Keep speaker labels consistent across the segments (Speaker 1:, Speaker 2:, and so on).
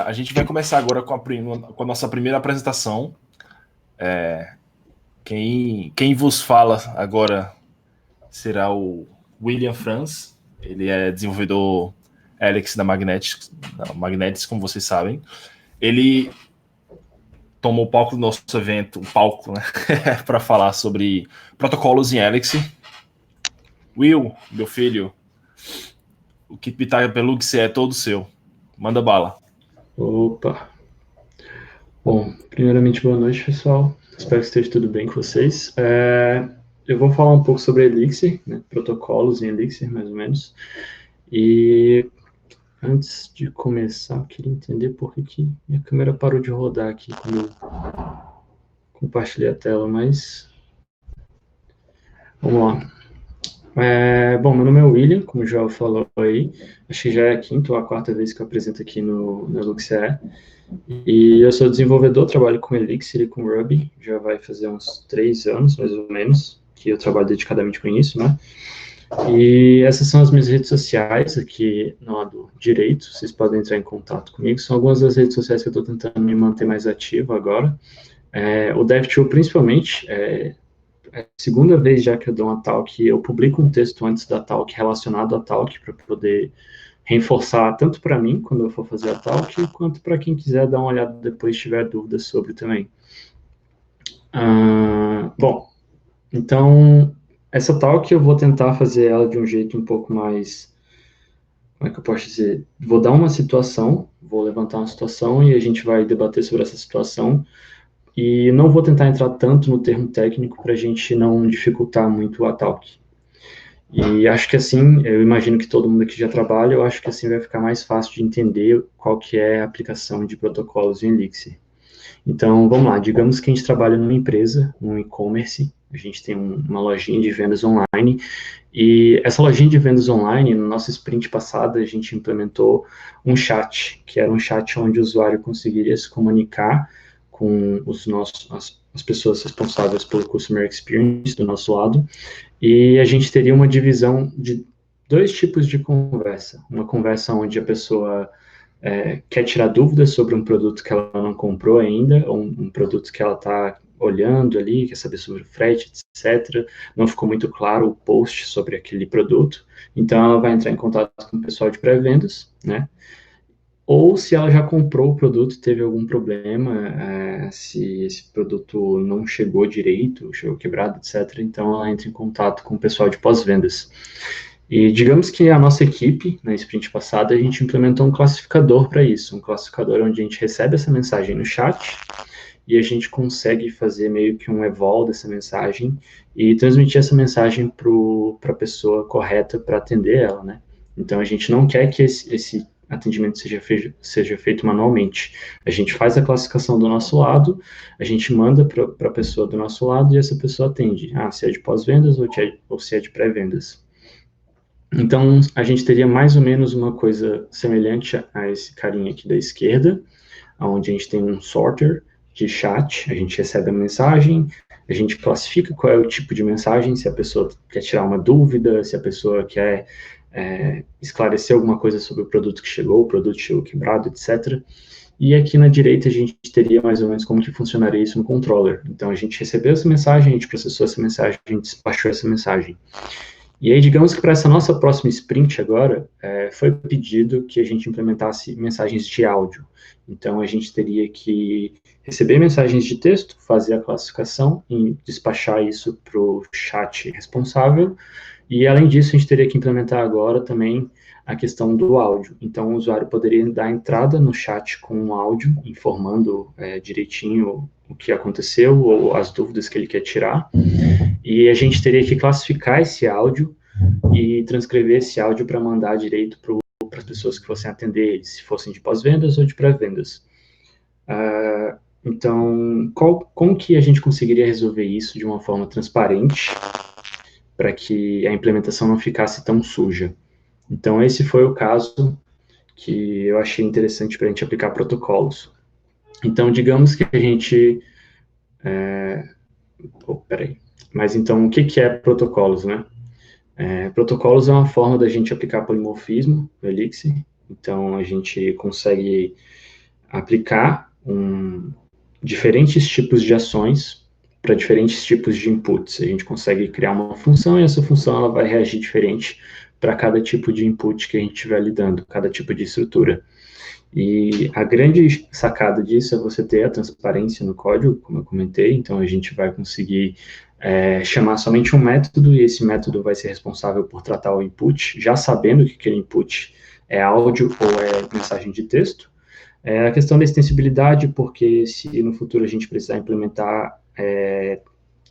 Speaker 1: A gente vai começar agora com a nossa primeira apresentação. Quem vos fala agora será o William Franz. Ele é desenvolvedor Helix da Magnetics, como vocês sabem. Ele tomou o palco do nosso evento, né, para falar sobre protocolos em Helix. Will, meu filho, o que Pitaya Pelux é todo seu. Manda bala.
Speaker 2: Opa! Bom, primeiramente, boa noite, pessoal. Espero que esteja tudo bem com vocês. Eu vou falar um pouco sobre Elixir, né, protocolos em Elixir, mais ou menos. E antes de começar, eu queria entender por que minha câmera parou de rodar aqui quando eu compartilhei a tela, mas vamos lá. Bom, meu nome é William, como o Joel falou aí, acho que já é a quinta ou a quarta vez que eu apresento aqui no Elixir. E eu sou desenvolvedor, trabalho com Elixir e com Ruby, já vai fazer uns 3 anos, mais ou menos, que eu trabalho dedicadamente com isso, né? E essas são as minhas redes sociais aqui no lado direito, vocês podem entrar em contato comigo, são algumas das redes sociais que eu estou tentando me manter mais ativo agora. O DevTool, principalmente, é a segunda vez já que eu dou uma talk, eu publico um texto antes da talk relacionado à talk, para poder reforçar tanto para mim, quando eu for fazer a talk, quanto para quem quiser dar uma olhada depois, tiver dúvidas sobre também. Bom, então, essa talk eu vou tentar fazer ela de um jeito um pouco mais, como é que eu posso dizer? Vou dar uma situação, vou levantar uma situação e a gente vai debater sobre essa situação, e não vou tentar entrar tanto no termo técnico para a gente não dificultar muito a talk. E acho que assim, eu imagino que todo mundo aqui já trabalha, eu acho que assim vai ficar mais fácil de entender qual que é a aplicação de protocolos em Elixir. Então, vamos lá, digamos que a gente trabalha numa empresa, num e-commerce, a gente tem uma lojinha de vendas online, e essa lojinha de vendas online, no nosso sprint passado, a gente implementou um chat, que era um chat onde o usuário conseguiria se comunicar com as pessoas responsáveis pelo Customer Experience do nosso lado, e a gente teria uma divisão de 2 tipos de conversa. Uma conversa onde a pessoa quer tirar dúvidas sobre um produto que ela não comprou ainda, ou um produto que ela está olhando ali, quer saber sobre o frete, etc. Não ficou muito claro o post sobre aquele produto, então ela vai entrar em contato com o pessoal de pré-vendas, né? Ou se ela já comprou o produto, teve algum problema, se esse produto não chegou direito, chegou quebrado, etc., então ela entra em contato com o pessoal de pós-vendas. E digamos que a nossa equipe, na sprint passada, a gente implementou um classificador para isso, um classificador onde a gente recebe essa mensagem no chat e a gente consegue fazer meio que um evol dessa mensagem e transmitir essa mensagem para a pessoa correta para atender ela, né? Então a gente não quer que esse atendimento seja feito manualmente. A gente faz a classificação do nosso lado, a gente manda para a pessoa do nosso lado e essa pessoa atende. Se é de pós-vendas ou se é de pré-vendas. Então, a gente teria mais ou menos uma coisa semelhante a esse carinha aqui da esquerda, onde a gente tem um sorter de chat, a gente recebe a mensagem, a gente classifica qual é o tipo de mensagem, se a pessoa quer tirar uma dúvida, se a pessoa quer esclarecer alguma coisa sobre o produto que chegou, o produto chegou quebrado, etc. E aqui na direita a gente teria mais ou menos como que funcionaria isso no controller. Então, a gente recebeu essa mensagem, a gente processou essa mensagem, a gente despachou essa mensagem. E aí, digamos que para essa nossa próxima sprint agora, foi pedido que a gente implementasse mensagens de áudio. Então, a gente teria que receber mensagens de texto, fazer a classificação e despachar isso para o chat responsável. E, além disso, a gente teria que implementar agora também a questão do áudio. Então, o usuário poderia dar entrada no chat com um áudio, informando direitinho o que aconteceu ou as dúvidas que ele quer tirar. E a gente teria que classificar esse áudio e transcrever esse áudio para mandar direito para as pessoas que fossem atender ele, se fossem de pós-vendas ou de pré-vendas. Então, como que a gente conseguiria resolver isso de uma forma transparente para que a implementação não ficasse tão suja? Então, esse foi o caso que eu achei interessante para a gente aplicar protocolos. Então, digamos que a gente... peraí. Mas então, o que é protocolos, né? Protocolos é uma forma da gente aplicar polimorfismo no Elixir, Então, a gente consegue aplicar diferentes tipos de ações para diferentes tipos de inputs. A gente consegue criar uma função e essa função ela vai reagir diferente para cada tipo de input que a gente estiver lidando, cada tipo de estrutura. E a grande sacada disso é você ter a transparência no código, como eu comentei, então a gente vai conseguir chamar somente um método e esse método vai ser responsável por tratar o input, já sabendo que aquele input é áudio ou é mensagem de texto. A questão da extensibilidade, porque se no futuro a gente precisar implementar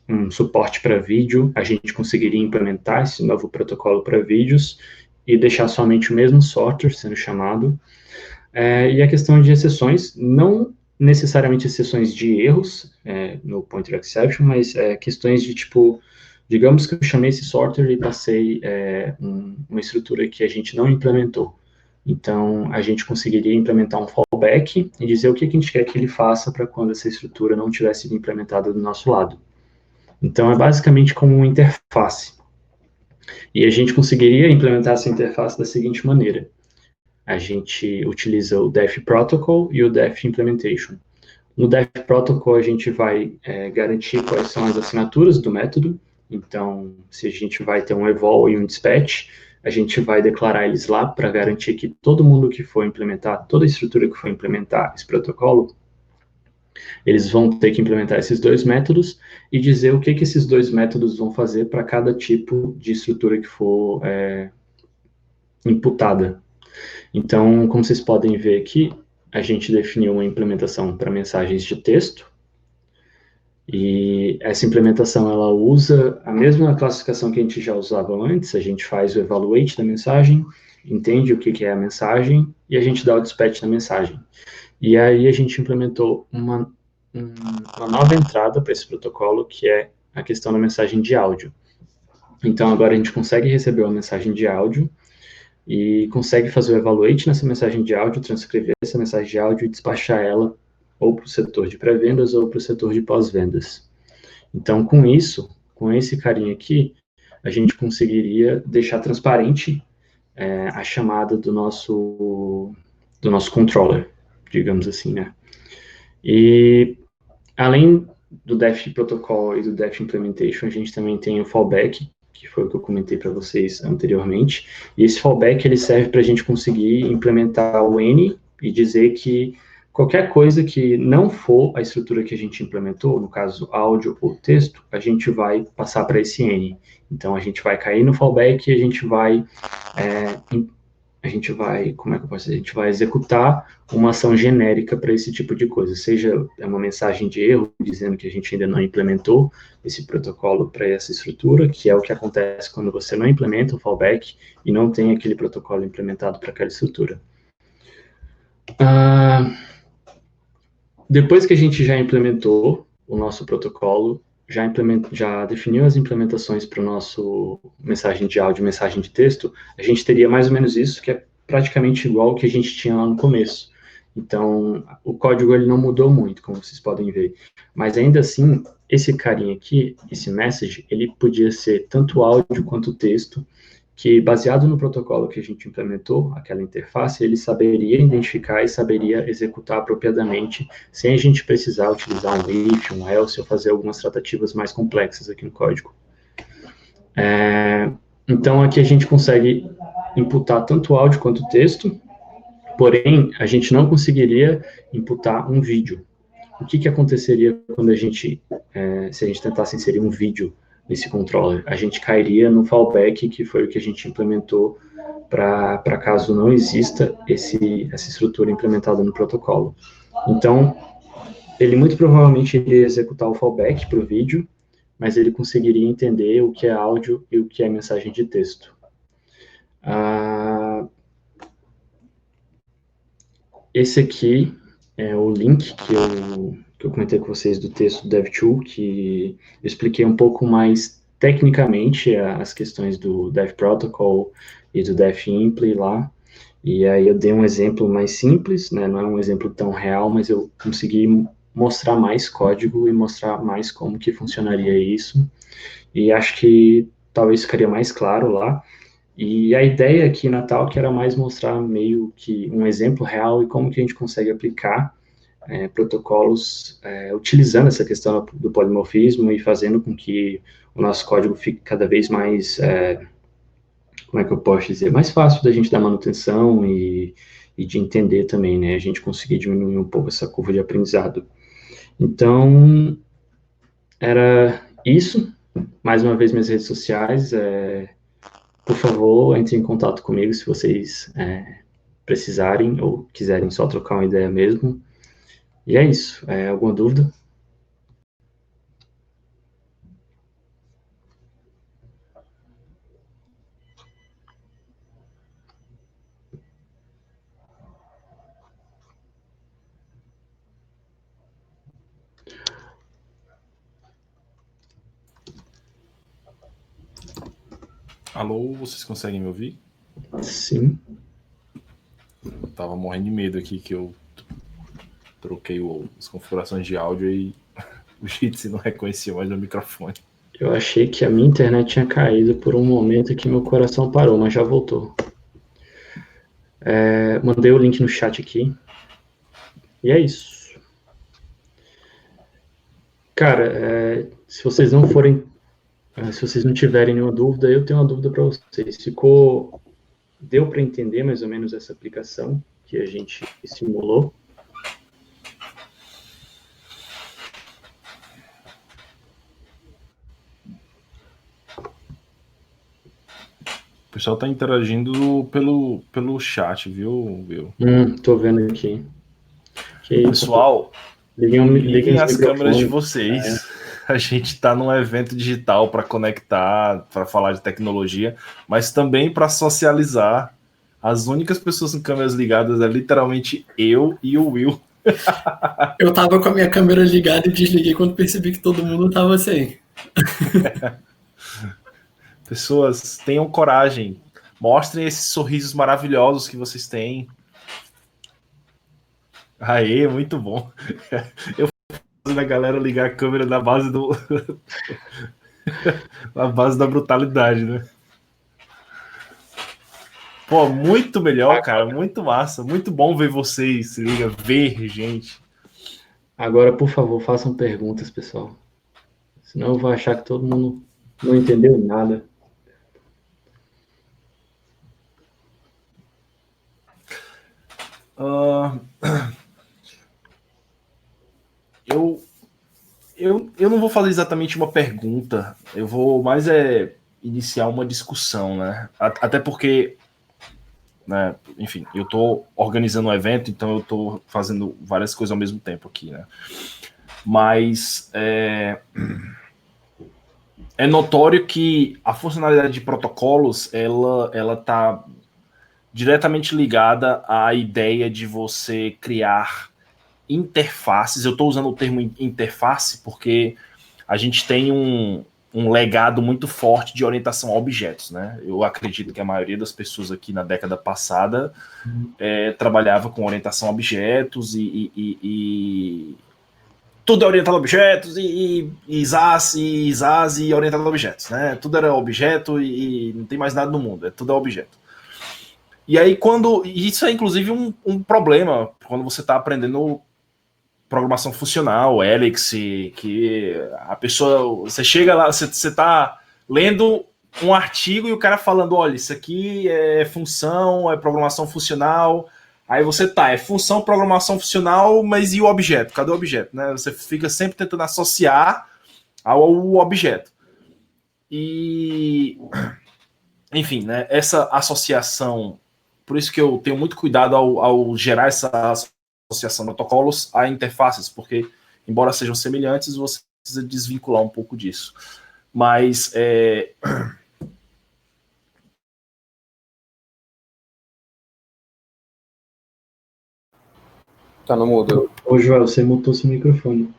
Speaker 2: um suporte para vídeo, a gente conseguiria implementar esse novo protocolo para vídeos e deixar somente o mesmo sorter sendo chamado. E a questão de exceções, não necessariamente exceções de erros no pointer exception, mas questões de tipo, digamos que eu chamei esse sorter e passei uma estrutura que a gente não implementou. Então, a gente conseguiria implementar um fallback e dizer o que a gente quer que ele faça para quando essa estrutura não tivesse sido implementada do nosso lado. Então, é basicamente como uma interface. E a gente conseguiria implementar essa interface da seguinte maneira. A gente utiliza o Def Protocol e o Def Implementation. No Def Protocol, a gente vai garantir quais são as assinaturas do método. Então, se a gente vai ter um evol e um dispatch, a gente vai declarar eles lá para garantir que todo mundo que for implementar, toda a estrutura que for implementar esse protocolo, eles vão ter que implementar esses dois métodos e dizer o que esses dois métodos vão fazer para cada tipo de estrutura que for imputada. Então, como vocês podem ver aqui, a gente definiu uma implementação para mensagens de texto, e essa implementação ela usa a mesma classificação que a gente já usava antes, a gente faz o evaluate da mensagem, entende o que é a mensagem, e a gente dá o dispatch da mensagem. E aí a gente implementou uma nova entrada para esse protocolo, que é a questão da mensagem de áudio. Então, agora a gente consegue receber uma mensagem de áudio, e consegue fazer o evaluate nessa mensagem de áudio, transcrever essa mensagem de áudio e despachar ela ou para o setor de pré-vendas ou para o setor de pós-vendas. Então, com isso, com esse carinha aqui, a gente conseguiria deixar transparente a chamada do nosso controller, digamos assim, né? E além do Def Protocol e do Def Implementation, a gente também tem o fallback, que foi o que eu comentei para vocês anteriormente, e esse fallback ele serve para a gente conseguir implementar o N e dizer que qualquer coisa que não for a estrutura que a gente implementou, no caso áudio ou texto, a gente vai passar para esse N. Então a gente vai cair no fallback e a gente vai como é que eu posso dizer? A gente vai executar uma ação genérica para esse tipo de coisa, seja uma mensagem de erro dizendo que a gente ainda não implementou esse protocolo para essa estrutura, que é o que acontece quando você não implementa o fallback e não tem aquele protocolo implementado para aquela estrutura. Depois que a gente já implementou o nosso protocolo, já definiu as implementações para o nosso mensagem de áudio e mensagem de texto, a gente teria mais ou menos isso, que é praticamente igual ao que a gente tinha lá no começo. Então, o código ele não mudou muito, como vocês podem ver. Mas ainda assim, esse carinha aqui, esse message, ele podia ser tanto áudio quanto texto, que baseado no protocolo que a gente implementou, aquela interface, ele saberia identificar e saberia executar apropriadamente, sem a gente precisar utilizar um if, um else, ou fazer algumas tratativas mais complexas aqui no código. Então, aqui a gente consegue imputar tanto áudio quanto texto, porém, a gente não conseguiria imputar um vídeo. O que aconteceria quando se a gente tentasse inserir um vídeo nesse controller? A gente cairia no fallback, que foi o que a gente implementou para caso não exista essa estrutura implementada no protocolo. Então, ele muito provavelmente iria executar o fallback para o vídeo, mas ele conseguiria entender o que é áudio e o que é mensagem de texto. Esse aqui é o link que eu comentei com vocês do texto do DevTool, que eu expliquei um pouco mais tecnicamente as questões do Dev Protocol e do Dev Impl lá, e aí eu dei um exemplo mais simples, né, não é um exemplo tão real, mas eu consegui mostrar mais código e mostrar mais como que funcionaria isso, e acho que talvez ficaria mais claro lá, E a ideia aqui na Talk era mais mostrar meio que um exemplo real e como que a gente consegue aplicar protocolos utilizando essa questão do polimorfismo e fazendo com que o nosso código fique cada vez mais, como é que eu posso dizer, mais fácil da gente dar manutenção e de entender também, né? A gente conseguir diminuir um pouco essa curva de aprendizado. Então, era isso. Mais uma vez, minhas redes sociais. Por favor, entre em contato comigo se vocês precisarem ou quiserem só trocar uma ideia mesmo. E é isso. Alguma dúvida?
Speaker 1: Alô, vocês conseguem me ouvir?
Speaker 2: Sim.
Speaker 1: Eu tava morrendo de medo aqui que eu troquei as configurações de áudio e o Jitsi não reconhecia mais o microfone.
Speaker 2: Eu achei que a minha internet tinha caído por um momento que meu coração parou, mas já voltou. Mandei o link no chat aqui. E é isso. Cara, se vocês não tiverem nenhuma dúvida, eu tenho uma dúvida para vocês. Deu para entender mais ou menos essa aplicação que a gente simulou?
Speaker 1: O pessoal tá interagindo pelo chat, viu?
Speaker 2: Tô vendo aqui.
Speaker 1: Pessoal, liguem as câmeras de vocês. A gente está num evento digital para conectar, para falar de tecnologia, mas também para socializar. As únicas pessoas com câmeras ligadas é literalmente eu e o Will.
Speaker 3: Eu tava com a minha câmera ligada e desliguei quando percebi que todo mundo tava sem.
Speaker 1: Pessoas, tenham coragem. Mostrem esses sorrisos maravilhosos que vocês têm. Aê, muito bom. Eu fazendo a galera ligar a câmera na base na base da brutalidade, né? Pô, muito melhor, cara. Muito massa. Muito bom ver vocês. Se liga, ver gente.
Speaker 2: Agora, por favor, façam perguntas, pessoal. Senão eu vou achar que todo mundo não entendeu nada.
Speaker 1: Eu não vou fazer exatamente uma pergunta. Eu vou mais iniciar uma discussão, né? Até porque, né, enfim, eu estou organizando um evento, então eu estou fazendo várias coisas ao mesmo tempo aqui, né? Mas é notório que a funcionalidade de protocolos ela está diretamente ligada à ideia de você criar interfaces. Eu estou usando o termo interface porque a gente tem um legado muito forte de orientação a objetos, né? Eu acredito que a maioria das pessoas aqui na década passada trabalhava com orientação a objetos e tudo é orientado a objetos e ISAS e orientado a objetos, né? Tudo era objeto e não tem mais nada no mundo, tudo é objeto. E aí isso é inclusive um problema quando você está aprendendo programação funcional, Helix, que a pessoa, você chega lá, você está lendo um artigo e o cara falando, olha, isso aqui é função, é programação funcional, aí você é função, programação funcional, mas e o objeto? Cadê o objeto? Né? Você fica sempre tentando associar ao objeto. E, enfim, né, essa associação, por isso que eu tenho muito cuidado ao gerar essa associação de protocolos a interfaces, porque, embora sejam semelhantes, você precisa desvincular um pouco disso. Mas
Speaker 3: Tá no mudo.
Speaker 2: Ô, Joel, você mutou seu microfone.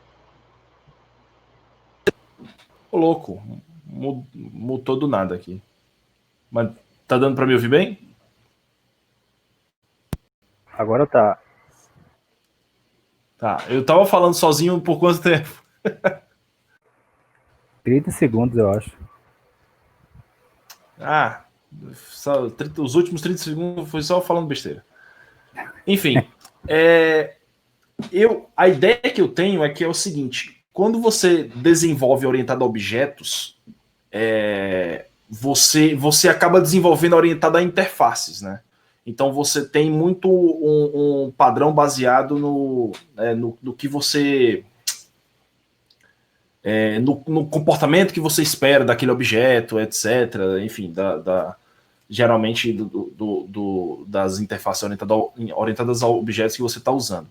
Speaker 1: Ô, louco, mutou do nada aqui. Mas tá dando para me ouvir bem?
Speaker 4: Agora tá.
Speaker 1: Tá, eu tava falando sozinho por quanto tempo?
Speaker 4: 30 segundos, eu acho.
Speaker 1: Ah, Os últimos 30 segundos foi só falando besteira. Enfim, a ideia que eu tenho é que é o seguinte: quando você desenvolve orientado a objetos, você acaba desenvolvendo orientado a interfaces, né? Então você tem muito um padrão baseado no que você... no comportamento que você espera daquele objeto, etc. Enfim, geralmente das interfaces orientadas a objetos que você está usando.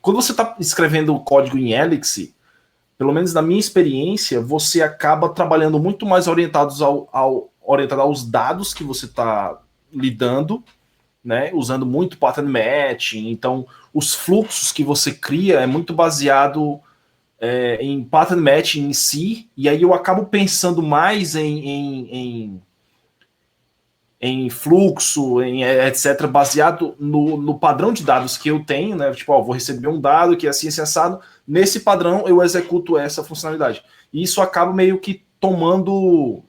Speaker 1: Quando você está escrevendo código em Elixir, pelo menos na minha experiência, você acaba trabalhando muito mais orientado aos dados que você está lidando, né? Usando muito pattern matching. Então, os fluxos que você cria é muito baseado em pattern matching em si, e aí eu acabo pensando mais em fluxo, etc., baseado no padrão de dados que eu tenho, né? Tipo, vou receber um dado que é assim, assado, nesse padrão eu executo essa funcionalidade. E isso acaba meio que tomando...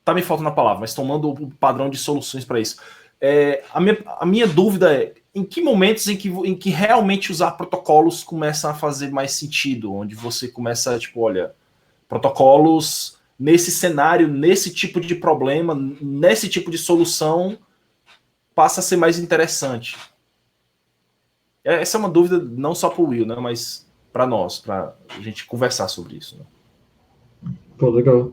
Speaker 1: Tá me faltando a palavra, mas tomando o padrão de soluções para isso. A minha dúvida é, em que momentos em que realmente usar protocolos começa a fazer mais sentido, onde você começa, tipo, olha, protocolos nesse cenário, nesse tipo de problema, nesse tipo de solução, passa a ser mais interessante. Essa é uma dúvida não só para o Will, né, mas para nós, para a gente conversar sobre isso. Né?
Speaker 2: Pô, legal.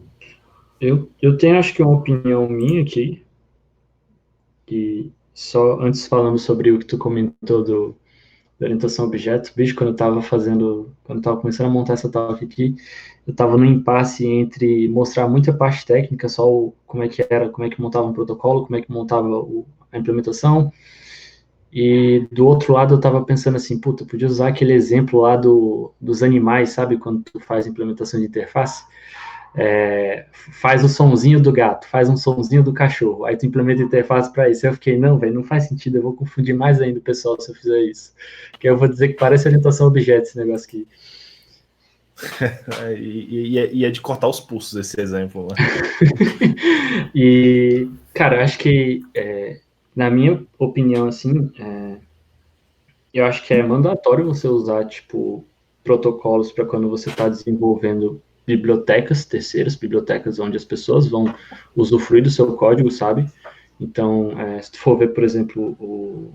Speaker 2: Eu tenho, acho que, uma opinião minha aqui, que só antes falando sobre o que tu comentou da orientação a objetos, bicho, quando eu tava começando a montar essa talk aqui, eu tava no impasse entre mostrar muita parte técnica, só como é que montava um protocolo, como é que montava a implementação, e do outro lado eu tava pensando assim, puta, eu podia usar aquele exemplo lá dos animais, sabe, quando tu faz implementação de interface, faz o sonzinho do gato, faz um sonzinho do cachorro, aí tu implementa a interface para isso. Eu fiquei, não, velho, não faz sentido, eu vou confundir mais ainda o pessoal se eu fizer isso. Porque eu vou dizer que parece orientação a objetos esse negócio aqui.
Speaker 1: E é de cortar os pulsos esse exemplo. Né?
Speaker 2: E, cara, acho que, na minha opinião, assim, eu acho que é mandatório você usar, tipo, protocolos para quando você está desenvolvendo bibliotecas terceiras, bibliotecas onde as pessoas vão usufruir do seu código, sabe? Então, se tu for ver, por exemplo,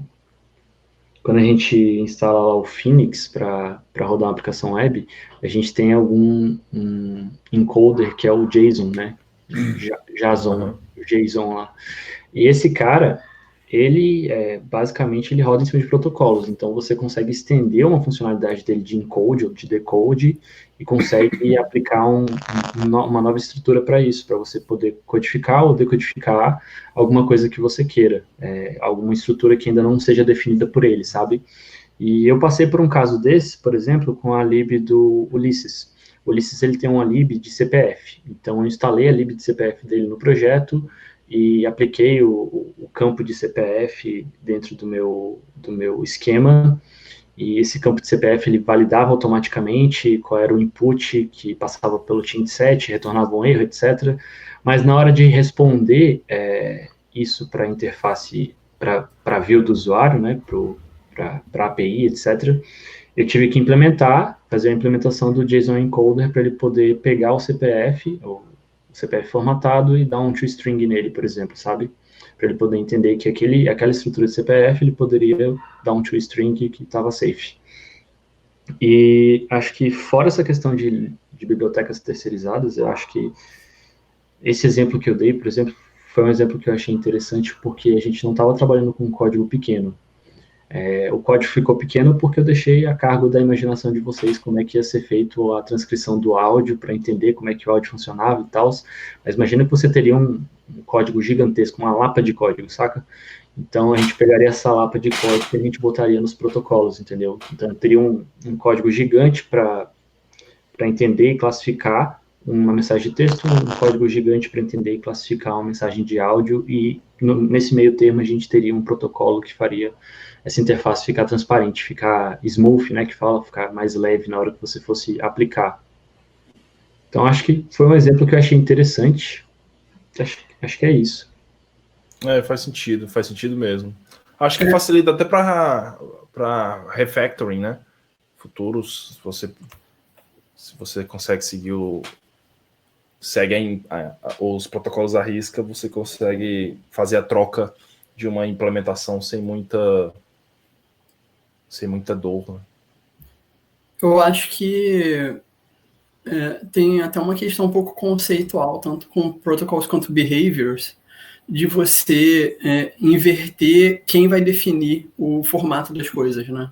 Speaker 2: quando a gente instala lá o Phoenix para rodar uma aplicação web, a gente tem um encoder que é o JSON, né? JSON lá. E esse cara, ele basicamente ele roda em cima de protocolos, então você consegue estender uma funcionalidade dele de encode ou de decode e consegue aplicar uma nova estrutura para isso, para você poder codificar ou decodificar alguma coisa que você queira, alguma estrutura que ainda não seja definida por ele, sabe? E eu passei por um caso desse, por exemplo, com a lib do Ulysses. O Ulysses ele tem uma lib de CPF, então eu instalei a lib de CPF dele no projeto e apliquei o campo de CPF dentro do meu esquema, e esse campo de CPF ele validava automaticamente qual era o input que passava pelo tint7, retornava um erro, etc. Mas na hora de responder isso para a interface, para a view do usuário, né, para a API, etc., eu tive que fazer a implementação do JSON encoder para ele poder pegar o CPF formatado e dar um toString nele, por exemplo, sabe? Para ele poder entender que aquela estrutura de CPF, ele poderia dar um toString que estava safe. E acho que fora essa questão de bibliotecas terceirizadas, eu acho que esse exemplo que eu dei, por exemplo, foi um exemplo que eu achei interessante porque a gente não estava trabalhando com um código pequeno. O código ficou pequeno porque eu deixei a cargo da imaginação de vocês como é que ia ser feito a transcrição do áudio para entender como é que o áudio funcionava e tal. Mas imagina que você teria um código gigantesco, uma lapa de código, saca? Então a gente pegaria essa lapa de código e a gente botaria nos protocolos, entendeu? Então teria um código gigante para entender e classificar uma mensagem de texto, um código gigante para entender e classificar uma mensagem de áudio, e nesse meio termo a gente teria um protocolo que faria essa interface ficar transparente, ficar smooth, né, que fala, ficar mais leve na hora que você fosse aplicar. Então, acho que foi um exemplo que eu achei interessante, Acho que é isso.
Speaker 1: Faz sentido mesmo. Acho que facilita até para refactoring, né? Futuros, se você consegue seguir os protocolos à risca, você consegue fazer a troca de uma implementação sem muita dor. Né?
Speaker 3: Eu acho que tem até uma questão um pouco conceitual, tanto com protocols quanto behaviors, de você inverter quem vai definir o formato das coisas, né?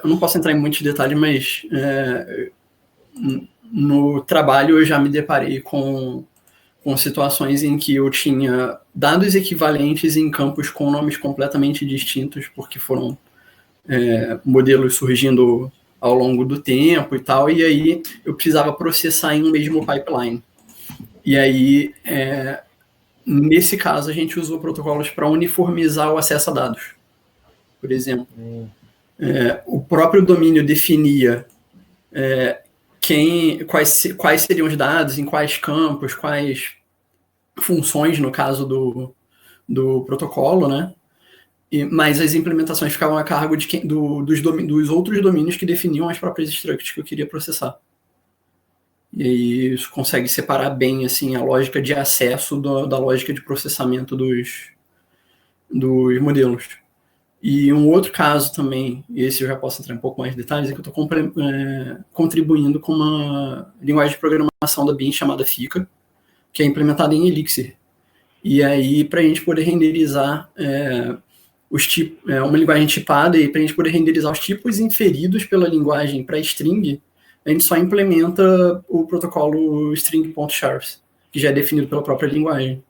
Speaker 3: Eu não posso entrar em muitos detalhes, mas no trabalho eu já me deparei com situações em que eu tinha dados equivalentes em campos com nomes completamente distintos, porque foram modelos surgindo ao longo do tempo e tal, e aí eu precisava processar em um mesmo pipeline. E aí, nesse caso, a gente usou protocolos para uniformizar o acesso a dados. Por exemplo, o próprio domínio definia quais seriam os dados, em quais campos, quais funções, no caso do protocolo, né? Mas as implementações ficavam a cargo dos outros domínios que definiam as próprias structs que eu queria processar. E aí isso consegue separar bem assim, a lógica de acesso da lógica de processamento dos modelos. E um outro caso também, e esse eu já posso entrar em um pouco mais de detalhes, é que eu estou contribuindo com uma linguagem de programação da BIM chamada FICA, que é implementada em Elixir. E aí, para a gente poder renderizar uma linguagem tipada, e para a gente poder renderizar os tipos inferidos pela linguagem para string, a gente só implementa o protocolo string.chars, que já é definido pela própria linguagem.